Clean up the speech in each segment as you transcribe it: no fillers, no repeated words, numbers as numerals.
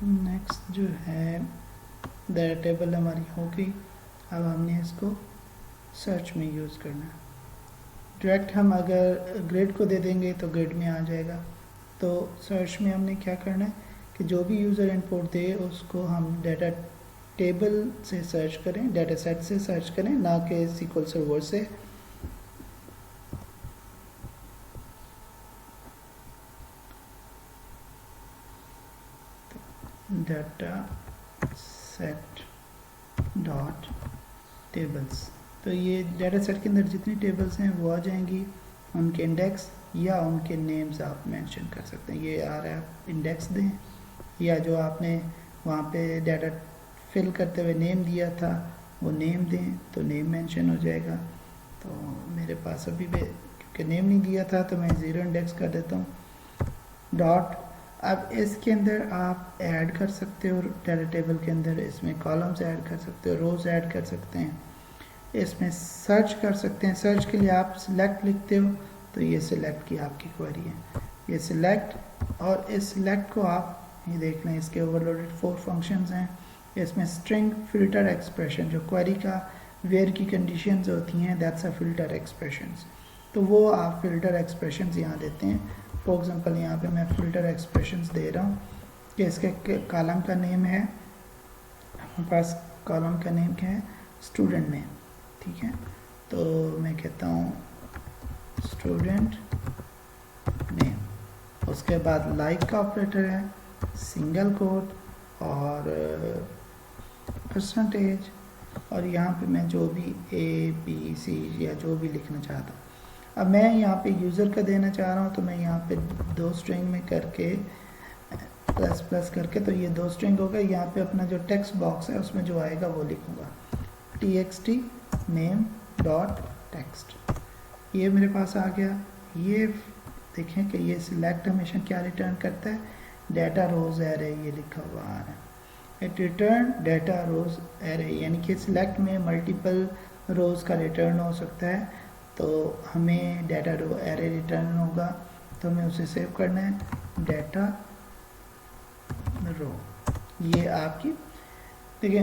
Next जो है data table हमारी हो गई। अब हमने इसको सर्च में यूज़ करना है। डायरेक्ट हम अगर ग्रिड को दे देंगे तो ग्रिड में आ जाएगा। तो सर्च में हमने क्या करना है कि जो भी यूज़र इनपुट दे उसको हम डाटा टेबल से सर्च करें, डाटा सेट से सर्च करें, ना कि SQL सर्वर से। डाटा सेट डॉट टेबल्स, तो ये डाटा सेट के अंदर जितनी टेबल्स हैं वो आ जाएंगी। उनके इंडेक्स या उनके नेम्स आप मेंशन कर सकते हैं। ये आ रहा है, आप इंडेक्स दें या जो आपने वहाँ पे डाटा फिल करते हुए नेम दिया था वो नेम दें, तो नेम मेंशन हो जाएगा। तो मेरे पास अभी भी क्योंकि नेम नहीं दिया था तो मैं 0 इंडेक्स कर देता हूँ। डॉट, अब इसके अंदर आप ऐड कर सकते हो डाटा टेबल के अंदर, इसमें कॉलम्स ऐड कर सकते हो, रोज ऐड कर सकते हैं, इसमें सर्च कर सकते हैं। सर्च के लिए आप सिलेक्ट लिखते हो तो ये सिलेक्ट की आपकी क्वेरी है, ये सिलेक्ट, और इस सिलेक्ट को आप ये देख लें, इसके ओवरलोडेड 4 फंक्शंस हैं। इसमें स्ट्रिंग फिल्टर एक्सप्रेशन, जो क्वेरी का वेयर की कंडीशंस होती हैं, दैट्स अ फिल्टर एक्सप्रेशंस, तो वो आप फिल्टर एक्सप्रेशंस यहाँ देते हैं। फॉर एग्जांपल यहाँ पे मैं फिल्टर एक्सप्रेशंस दे रहा हूँ कि इसके कॉलम का नेम है, हमारे पास कॉलम का नेम क्या है, स्टूडेंट नेम, ठीक है। तो मैं कहता हूँ स्टूडेंट नेम, उसके बाद लाइक का ऑपरेटर है, सिंगल कोट और परसेंटेज, और यहाँ पे मैं जो भी ABC या जो भी लिखना चाहता हूँ। अब मैं यहाँ पे यूज़र का देना चाह रहा हूँ तो मैं यहाँ पे 2 स्ट्रिंग में करके प्लस प्लस करके, तो ये 2 स्ट्रिंग होगा। यहाँ पे अपना जो टेक्स्ट बॉक्स है उसमें जो आएगा वो लिखूँगा, txt नेम डॉट टेक्स्ट, ये मेरे पास आ गया। ये देखें कि ये सिलेक्ट हमेशा क्या रिटर्न करता है, डाटा रोज एरे, ये लिखा हुआ आ रहा है, it return data rows array, यानी कि सिलेक्ट में मल्टीपल रोज का रिटर्न हो सकता है। तो हमें डाटा रो एरे रिटर्न होगा, तो हमें उसे सेव करना है, डाटा रो। ये आपकी देखिए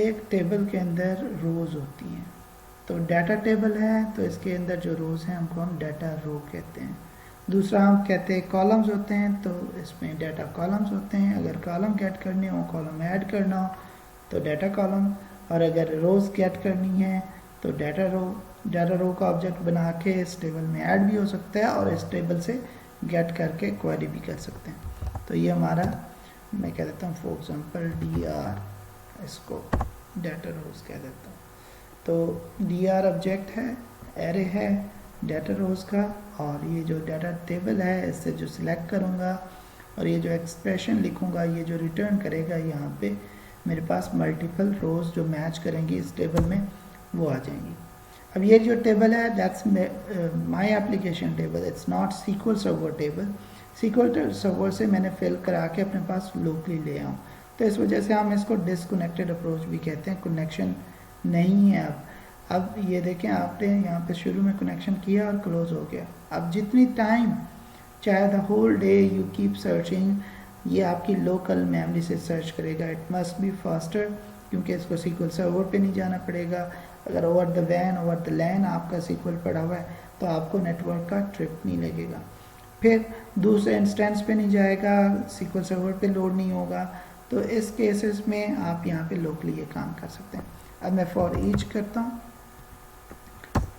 एक टेबल के अंदर रोज होती हैं, तो डाटा टेबल है तो इसके अंदर जो रोज हैं हमको हम डाटा रो कहते हैं। दूसरा हम कहते हैं कॉलम्स होते हैं, तो इसमें डाटा कॉलम्स होते हैं। अगर कॉलम गेट करने हो, कॉलम ऐड करना हो तो डाटा कॉलम, और अगर रोज गेट करनी है तो डाटा रो। डाटा रो का ऑब्जेक्ट बना के इस टेबल में ऐड भी हो सकता है और इस टेबल से गेट करके क्वेरी भी कर सकते हैं। तो ये हमारा, मैं कह देता हूँ फॉर एग्जांपल dr, इसको डाटा रोज कह देता हूँ। तो dr ऑब्जेक्ट है, एरे है डाटा रोज का, और ये जो डाटा टेबल है इससे जो सिलेक्ट करूँगा और ये जो एक्सप्रेशन लिखूँगा, ये जो रिटर्न करेगा, यहाँ पे मेरे पास मल्टीपल रोज जो मैच करेंगी इस टेबल में वो आ जाएंगी। अब ये जो टेबल है that's my application table, it's not SQL server table. SQL server से मैंने फिल करा के अपने पास लोकली ले आऊँ, तो इस वजह से हम इसको डिसकनेक्टेड अप्रोच भी कहते हैं, कनेक्शन नहीं है। अब ये देखें, आपने यहाँ पे शुरू में कनेक्शन किया और क्लोज हो गया। अब जितनी टाइम, चाहे the whole day you keep searching, ये आपकी लोकल मेमोरी से सर्च करेगा। इट मस्ट बी फास्टर, क्योंकि इसको SQL सर्वर पे नहीं जाना पड़ेगा। अगर ओवर द वैन, ओवर द लैन आपका SQL पड़ा हुआ है तो आपको नेटवर्क का ट्रिप नहीं लगेगा। फिर दूसरे इंस्टेंस पे नहीं जाएगा, SQL सर्वर पे लोड नहीं होगा। तो इस केसेस में आप यहाँ पे लोकली ये काम कर सकते हैं। अब मैं फॉर ईच करता हूँ,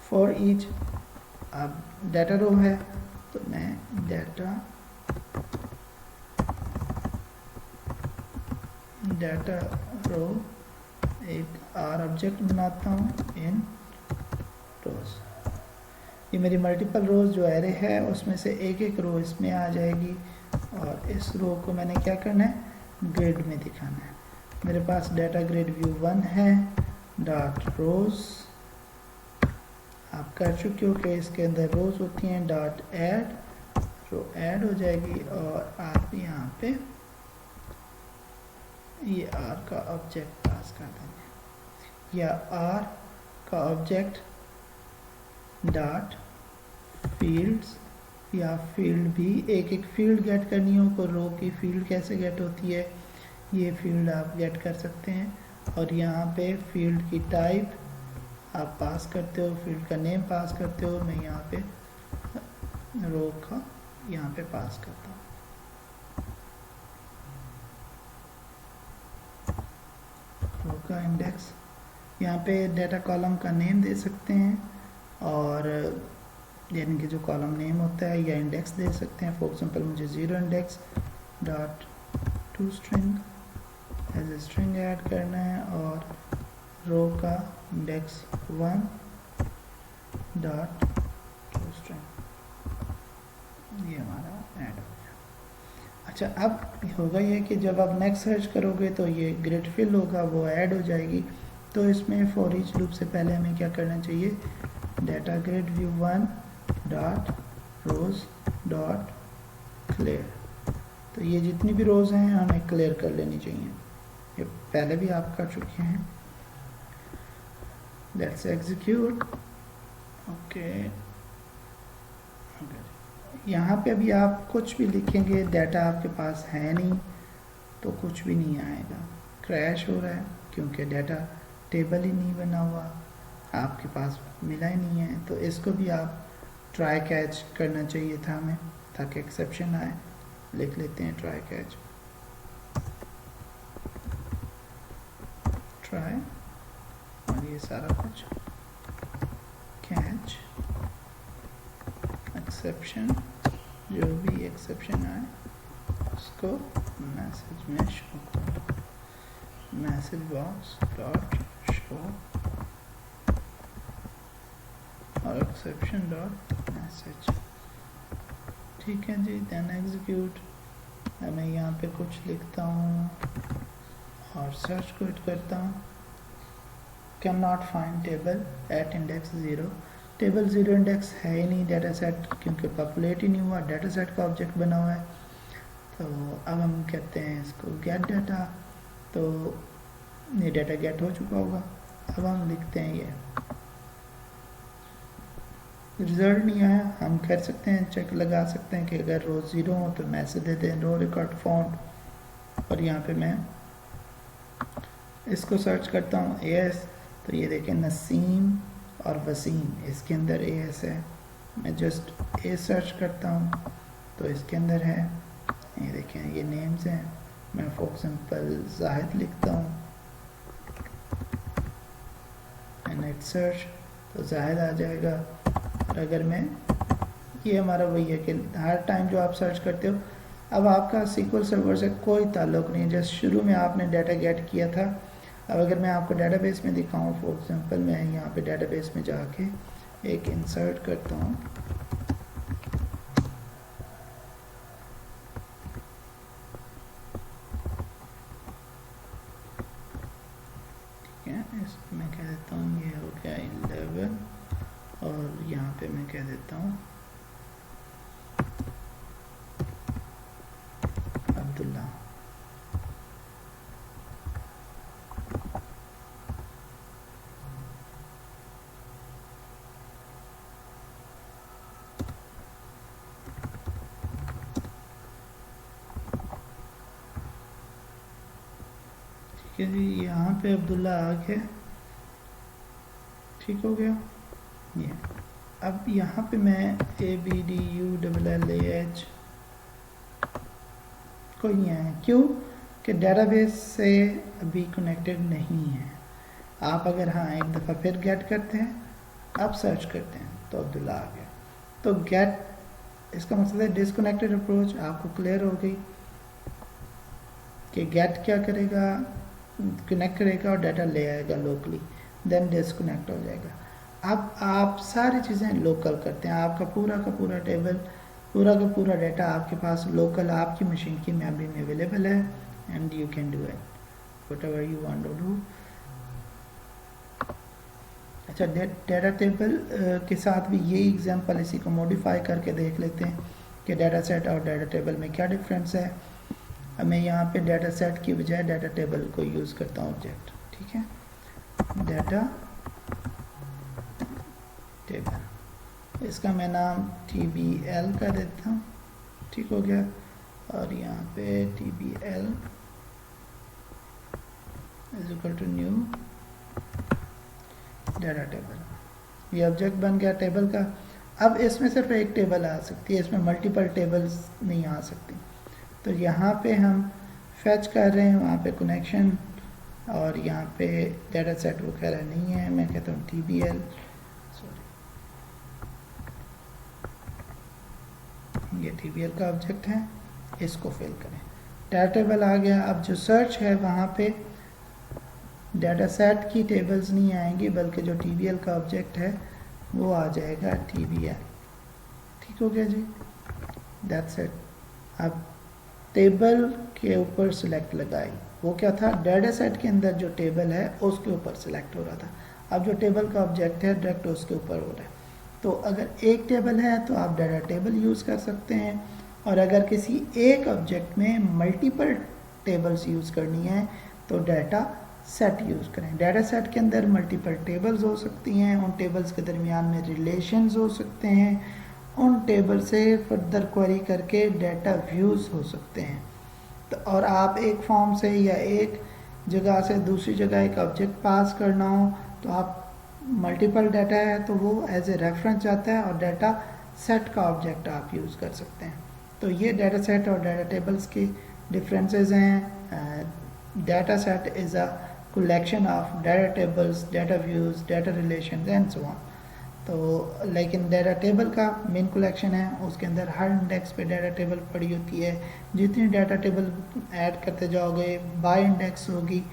फॉर ईच, अब डाटा रो है तो मैं डाटा रो एक R ऑब्जेक्ट बनाता हूँ इन रोज। ये मेरी मल्टीपल रोज जो एरे है उसमें से एक एक रो इसमें आ जाएगी, और इस रो को मैंने क्या करना है, ग्रिड में दिखाना है। मेरे पास डाटा ग्रिड व्यू 1 है, डॉट रोज आप कर चुके हो कि इसके अंदर रोज होती हैं, डॉट ऐड, रो ऐड हो जाएगी, और आप यहाँ पे ये R का ऑब्जेक्ट पास कर देंगे, या R का ऑब्जेक्ट डॉट फील्ड्स या फील्ड भी एक एक फील्ड गेट करनी हो, को रो की फील्ड कैसे गेट होती है, ये फील्ड आप गेट कर सकते हैं। और यहाँ पे फील्ड की टाइप आप पास करते हो, फील्ड का नेम पास करते हो। मैं यहाँ पे रो का यहाँ पे पास करता हूँ। रो का इंडेक्स, यहाँ पे डाटा कॉलम का नेम दे सकते हैं, और यानी कि जो कॉलम नेम होता है, या इंडेक्स दे सकते हैं। फॉर एग्जांपल मुझे 0 index dot to string as a string add करना है, और रो का इंडेक्स 1 डॉट टू स्ट्रिंग, ये हमारा ऐड हो गया। अच्छा, अब होगा ये कि जब आप नेक्स्ट सर्च करोगे तो ये ग्रिड फिल होगा, वो ऐड हो जाएगी। तो इसमें फॉर ईच लूप से पहले हमें क्या करना चाहिए, डाटा ग्रिड व्यू 1 डॉट रोज डॉट क्लियर। तो ये जितनी भी रोज हैं हमें क्लियर कर लेनी चाहिए, ये पहले भी आप कर चुके हैं। Let's execute. ओके, यहाँ पे अभी आप कुछ भी लिखेंगे, डाटा आपके पास है नहीं तो कुछ भी नहीं आएगा, क्रैश हो रहा है क्योंकि डाटा टेबल ही नहीं बना हुआ, आपके पास मिला ही नहीं है। तो इसको भी आप ट्राई कैच करना चाहिए था हमें, ताकि एक्सेप्शन आए। लिख लेते हैं ट्राई कैच, ट्राई, और ये सारा कुछ कैच एक्सेप्शन, जो भी एक्सेप्शन आए उसको मैसेज में शो करो, मैसेज बॉक्स डॉट शो और एक्सेप्शन डॉट मैसेज। ठीक है जी, देन एग्जीक्यूट। मैं यहाँ पे कुछ लिखता हूँ और सर्च क्विट करता हूँ। Cannot find table at index 0, table 0 index है ही नहीं, डाटा सेट क्योंकि पॉपुलेट ही नहीं हुआ, डाटा सेट का ऑब्जेक्ट बना हुआ है। तो अब हम कहते हैं इसको गेट डाटा, तो ये डाटा गेट हो चुका होगा। अब हम लिखते हैं ये रिजल्ट नहीं आया, हम कर सकते हैं, चेक लगा सकते हैं कि अगर रो 0 हो तो मैसेज दे दें रो रिकॉर्ड फाउंड। और यहाँ पे मैं इसको सर्च करता हूँ AS, तो ये देखें नसीम और वसीम, इसके अंदर AS है। मैं जस्ट A सर्च करता हूँ तो इसके अंदर है, ये देखें ये नेम्स हैं। मैं फॉर एग्जांपल जाहिद लिखता हूँ, नेट सर्च तो जाहिद आ जाएगा। और अगर मैं, ये हमारा वही है कि हर टाइम जो आप सर्च करते हो, अब आपका SQL सर्वर से कोई ताल्लुक़ नहीं, जस्ट शुरू में आपने डाटा गेट किया था। अब अगर मैं आपको डेटाबेस में दिखाऊं, फॉर एग्जांपल मैं यहाँ पे डेटाबेस में जाके एक इंसर्ट करता हूँ, ठीक है, इसको मैं कह देता हूँ ये हो गया 11, और यहाँ पे मैं कह देता हूँ अब्दुल्ला। ठीक है जी, यहाँ पे अब्दुल्ला आ गया, ठीक हो गया ये। अब यहाँ पे मैं ABDULLAH कोई नहीं आया, क्यों कि डेटाबेस से अभी कनेक्टेड नहीं है। आप अगर हाँ एक दफ़ा फिर गेट करते हैं, अब सर्च करते हैं तो अब्दुल्ला आ गया। तो गेट, इसका मतलब है डिसकनेक्टेड अप्रोच आपको क्लियर हो गई कि गेट क्या करेगा, कनेक्ट करेगा और डाटा ले आएगा लोकली, देन डिसकनेक्ट हो जाएगा। अब आप सारी चीज़ें लोकल करते हैं, आपका पूरा का पूरा टेबल, पूरा का पूरा डाटा आपके पास लोकल आपकी मशीन की मेमोरी में अवेलेबल है, and you can do it whatever you want to do. अच्छा, डाटा टेबल के साथ भी यही एग्जांपल, इसी को मॉडिफाई करके देख लेते हैं कि डाटा सेट और डाटा टेबल में क्या डिफरेंस है। अब मैं यहाँ पे डाटा सेट की बजाय डाटा टेबल को यूज़ करता हूँ ऑब्जेक्ट, ठीक है, डाटा टेबल। इसका मैं नाम TBL का देता हूँ, ठीक हो गया। और यहाँ पे TBL is equal to new data table. ये ऑब्जेक्ट बन गया टेबल का। अब इसमें सिर्फ एक टेबल आ सकती है, इसमें मल्टीपल टेबल्स नहीं आ सकती। तो यहाँ पे हम फैच कर रहे हैं, वहाँ पे कनेक्शन, और यहाँ पे डाटा सेट वगैरह नहीं है। मैं कहता हूँ TBL, ये TBL का ऑब्जेक्ट है, इसको फिल करें। डाटा टेबल आ गया। अब जो सर्च है वहाँ पे डाटा सेट की टेबल्स नहीं आएंगी, बल्कि जो TBL का ऑब्जेक्ट है वो आ जाएगा TBL। ठीक हो गया जी, दैट्स इट। अब टेबल के ऊपर सिलेक्ट लगाई, वो क्या था, डाटा सेट के अंदर जो टेबल है उसके ऊपर सिलेक्ट हो रहा था। अब जो टेबल का ऑब्जेक्ट है डायरेक्ट उसके ऊपर हो रहा है। तो अगर एक टेबल है तो आप डाटा टेबल यूज़ कर सकते हैं, और अगर किसी एक ऑब्जेक्ट में मल्टीपल टेबल्स यूज़ करनी है तो डाटा सेट यूज़ करें। डाटा सेट के अंदर मल्टीपल टेबल्स हो सकती हैं, उन टेबल्स के दरमियान में रिलेशंस हो सकते हैं, उन टेबल से फर्दर क्वेरी करके डाटा व्यूज़ हो सकते हैं। तो और आप एक फॉर्म से या एक जगह से दूसरी जगह एक ऑब्जेक्ट पास करना हो तो आप मल्टीपल डाटा है तो वो एज ए रेफरेंस जाता है, और डाटा सेट का ऑब्जेक्ट आप यूज़ कर सकते हैं। तो ये डाटा सेट और डाटा टेबल्स की डिफरेंसेस हैं। Data set is a collection of data tables, data views, data relations and so on। तो लेकिन डाटा टेबल का मेन कलेक्शन है, उसके अंदर हर इंडेक्स पे डाटा टेबल पड़ी होती है। जितनी डाटा टेबल ऐड करते जाओगे बाय इंडेक्स होगी,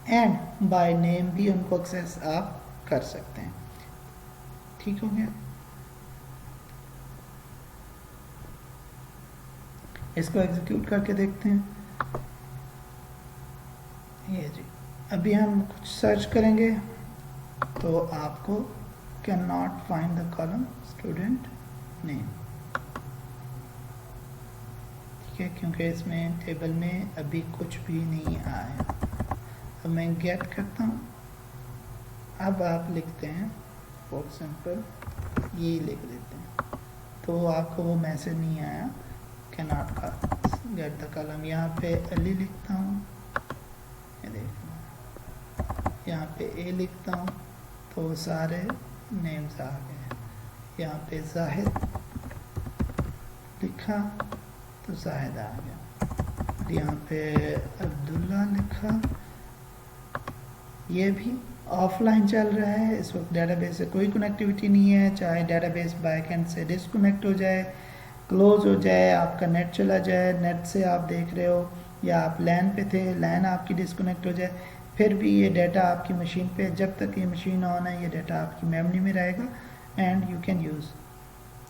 एंड बाय नेम भी उनको एक्सेस आप कर सकते हैं। ठीक हो गया, इसको एग्जीक्यूट करके देखते हैं। ये जी, अभी हम कुछ सर्च करेंगे तो आपको can not find the column student name, ठीक है, क्योंकि इसमें टेबल में अभी कुछ भी नहीं आया। अब मैं गेट करता हूँ। अब आप लिखते हैं फॉर एग्जाम्पल ये लिख देते हैं, तो आपको वो मैसेज नहीं आया can not get the column. यहाँ पे अली लिखता हूँ, ये देखो यहाँ पे ए लिखता हूँ तो सारे नेम्स आ गए। यहाँ पे जाहिद लिखा तो जाहिद आ गया। यहाँ पे अब्दुल्ला लिखा, ये भी ऑफलाइन चल रहा है, इस वक्त डेटाबेस से कोई कनेक्टिविटी नहीं है। चाहे डेटाबेस बैकएंड से डिस्कनेक्ट हो जाए, क्लोज हो जाए, आपका नेट चला जाए, नेट से आप देख रहे हो, या आप लैन पे थे, लैन आपकी डिस्कनेक्ट हो जाए, फिर भी ये डाटा आपकी मशीन पे, जब तक ये मशीन ऑन है, ये डाटा आपकी मेमोरी में रहेगा एंड यू कैन यूज़।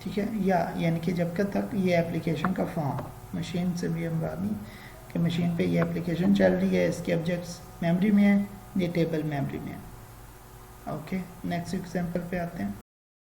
ठीक है, या यानी कि जब तक ये एप्लीकेशन का फॉर्म मशीन से भी हम बात नहीं कि मशीन पे ये एप्लीकेशन चल रही है, इसके ऑब्जेक्ट्स मेमोरी में है, ये टेबल मेमोरी में है। ओके, नेक्स्ट एग्जांपल पे आते हैं।